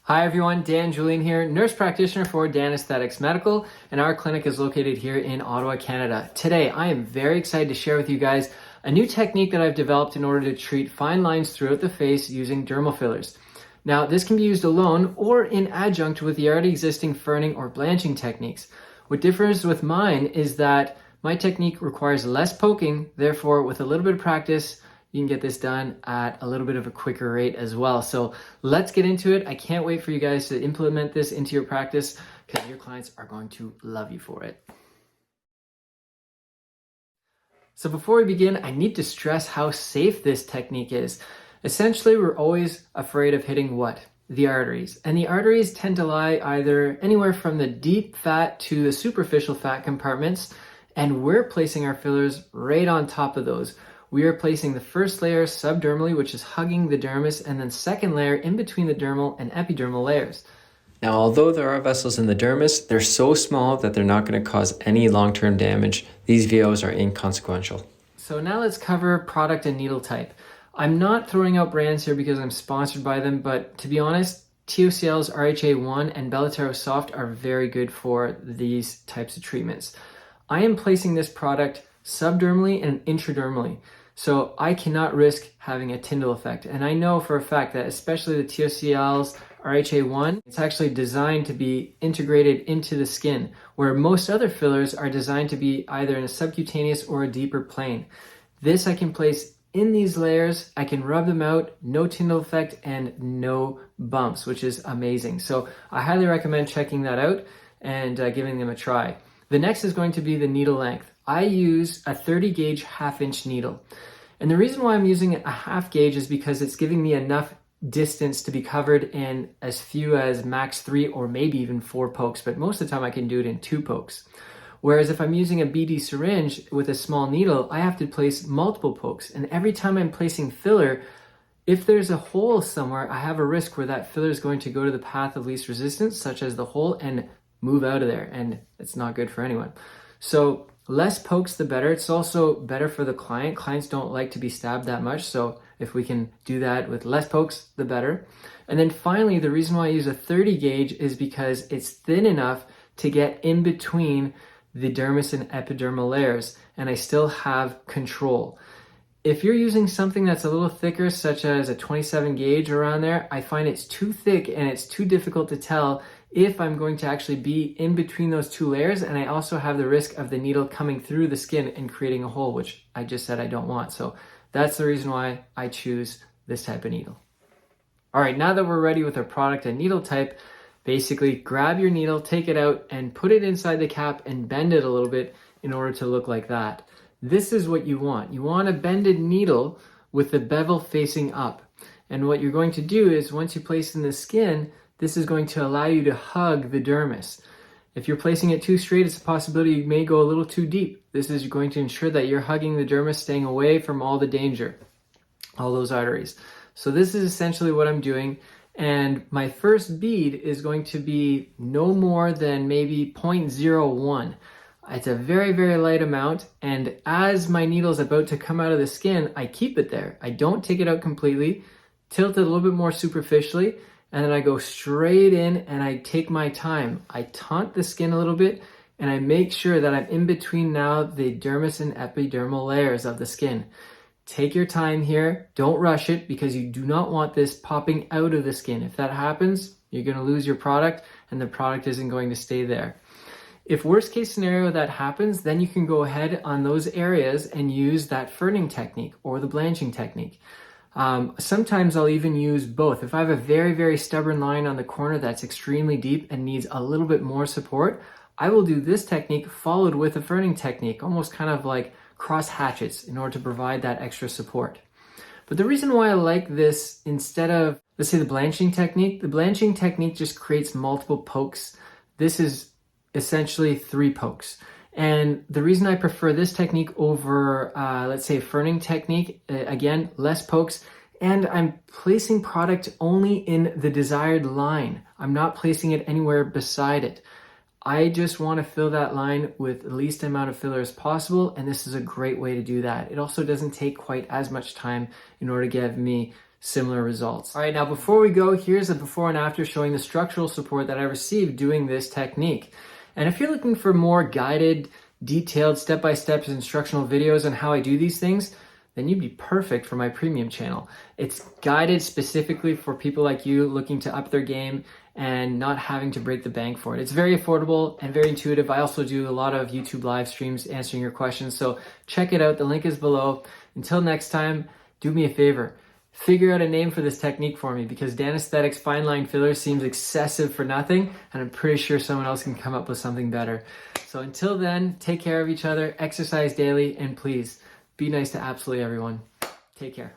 Hi everyone, Julien here, nurse practitioner for Danesthetics Medical, and our clinic is located here in Ottawa, Canada. Today, I am very excited to share with you guys a new technique that I've developed in order to treat fine lines throughout the face using dermal fillers. Now, this can be used alone or in adjunct with the already existing ferning or blanching techniques. What differs with mine is that my technique requires less poking, therefore with a little bit of practice, you can get this done at a little bit of a quicker rate as well. So let's get into it. I can't wait for you guys to implement this into your practice because your clients are going to love you for it. So before we begin, I need to stress how safe this technique is. Essentially, we're always afraid of hitting what? The arteries. And the arteries tend to lie either anywhere from the deep fat to the superficial fat compartments, and we're placing our fillers right on top of those. We are placing the first layer subdermally, which is hugging the dermis, and then second layer in between the dermal and epidermal layers. Now, although there are vessels in the dermis, they're so small that they're not going to cause any long-term damage. These VOs are inconsequential. So now let's cover product and needle type. I'm not throwing out brands here because I'm sponsored by them, but to be honest, TOCL's RHA1 and Bellatero Soft are very good for these types of treatments. I am placing this product subdermally and intradermally. So I cannot risk having a Tyndall effect. And I know for a fact that especially the TOCL's RHA1, it's actually designed to be integrated into the skin, where most other fillers are designed to be either in a subcutaneous or a deeper plane. This I can place in these layers, I can rub them out, no Tyndall effect and no bumps, which is amazing. So I highly recommend checking that out and giving them a try. The next is going to be the needle length. I use a 30 gauge half-inch needle. And the reason why I'm using a half gauge is because it's giving me enough distance to be covered in as few as max 3 or maybe even 4 pokes, but most of the time I can do it in 2 pokes. Whereas if I'm using a BD syringe with a small needle, I have to place multiple pokes. And every time I'm placing filler, if there's a hole somewhere, I have a risk where that filler is going to go to the path of least resistance, such as the hole, and move out of there. And it's not good for anyone. So less pokes, the better. It's also better for the client. Clients don't like to be stabbed that much. So if we can do that with less pokes, the better. And then finally, the reason why I use a 30 gauge is because it's thin enough to get in between the dermis and epidermal layers, and I still have control. If you're using something that's a little thicker, such as a 27 gauge around there, I find it's too thick and it's too difficult to tell if I'm going to actually be in between those 2 layers, and I also have the risk of the needle coming through the skin and creating a hole, which I just said I don't want. So that's the reason why I choose this type of needle. All right, now that we're ready with our product and needle type, basically grab your needle, take it out, and put it inside the cap and bend it a little bit in order to look like that. This is what you want. You want a bended needle with the bevel facing up. And what you're going to do is once you place it in the skin, this is going to allow you to hug the dermis. If you're placing it too straight, it's a possibility you may go a little too deep. This is going to ensure that you're hugging the dermis, staying away from all the danger, all those arteries. So this is essentially what I'm doing. And my first bead is going to be no more than maybe 0.01. It's a very, very light amount. And as my needle is about to come out of the skin, I keep it there. I don't take it out completely, tilt it a little bit more superficially, and then I go straight in and I take my time. I taunt the skin a little bit and I make sure that I'm in between now the dermis and epidermal layers of the skin. Take your time here. Don't rush it because you do not want this popping out of the skin. If that happens, you're going to lose your product and the product isn't going to stay there. If worst case scenario that happens, then you can go ahead on those areas and use that ferning technique or the blanching technique. Sometimes I'll even use both. If I have a very, very stubborn line on the corner that's extremely deep and needs a little bit more support, I will do this technique followed with a ferning technique, almost kind of like cross hatchets in order to provide that extra support. But the reason why I like this instead of, let's say, the blanching technique just creates multiple pokes. This is essentially 3 pokes. And the reason I prefer this technique over, let's say, a ferning technique, again, less pokes, and I'm placing product only in the desired line. I'm not placing it anywhere beside it. I just want to fill that line with the least amount of filler as possible, and this is a great way to do that. It also doesn't take quite as much time in order to give me similar results. All right, now before we go, here's a before and after showing the structural support that I received doing this technique. And if you're looking for more guided, detailed, step-by-step instructional videos on how I do these things, then you'd be perfect for my premium channel. It's guided specifically for people like you looking to up their game and not having to break the bank for it. It's very affordable and very intuitive. I also do a lot of YouTube live streams answering your questions, so check it out. The link is below. Until next time, do me a favor. Figure out a name for this technique for me, because Danesthetics fine line filler seems excessive for nothing, and I'm pretty sure someone else can come up with something better. So until then, take care of each other, exercise daily, and please be nice to absolutely everyone. Take care.